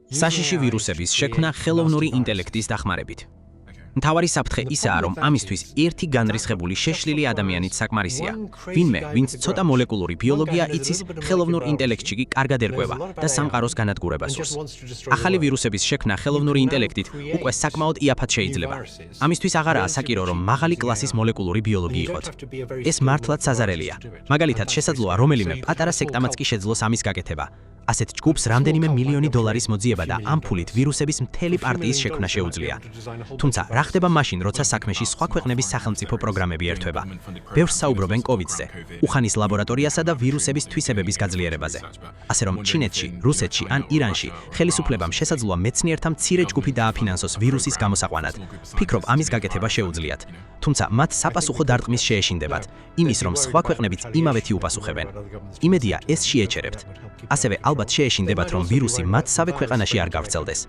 საშიში ვირუსების შექმნა ხელოვნური ინტელექტის დახმარებით. მთავარი საფრთხე ისაა, რომ ამისთვის ერთი განრისხებული შეშლილი ადამიანით საკმარისია. ვინმე, ვინც ცოტა მოლეკულური ბიოლოგია იცის, ხელოვნურ ინტელექტში კი კარგად ერკვევა და სამყაროს განადგურებას სურს. ახალი ვირუსების შექმნა ხელოვნური ინტელექტით უკვე საკმაოდ იაფად შეიძლება. ამისთვის აღარაა საკირო, რომ მაღალი კლასის მოლეკულური ბიოლოგი იყოთ. ეს მართლაც საზარელია. მაგალითად, შესაძლოა რომელიმე პატარა სექტამაც კი შეძლოს ამის გაკეთება. ასეთ ჯგუფს რამდენიმე მილიონი დოლარის მოძიება და ამ ფულით ვირუსების მთელი პარტიის შექმნა შეუძლია. თუმცა რა ხდება მაშინ, როცა საქმეში სხვა ქვეყნების სახელმწიფო პროგრამები ერთვება? ბევრს საუბრობენ კოვიდზე, უხანის ლაბორატორიასა და ვირუსების თვისებების გაძლიერებაზე. ასე რომ ჩინეთში, რუსეთში ან ირანში ხელისუფლებამ შესაძლოა მეცნიერთა მცირე ჯგუფი დააფინანსოს ვირუსის გამოსაყვანად. ფიქრობ, ამის გაკეთება შეუძლიათ. თუმცა მათ საპასუხო დარტყმის შეეშინდებათ, იმის რომ სხვა ქვეყნებიც იმავეთი უპასუხებენ. იმედია ეს შეეჩერებთ. ასევე ალბათ შეეშინდებათ, რომ ვირუსი მათ სავე ქვეყანაში არ გავრცელდეს.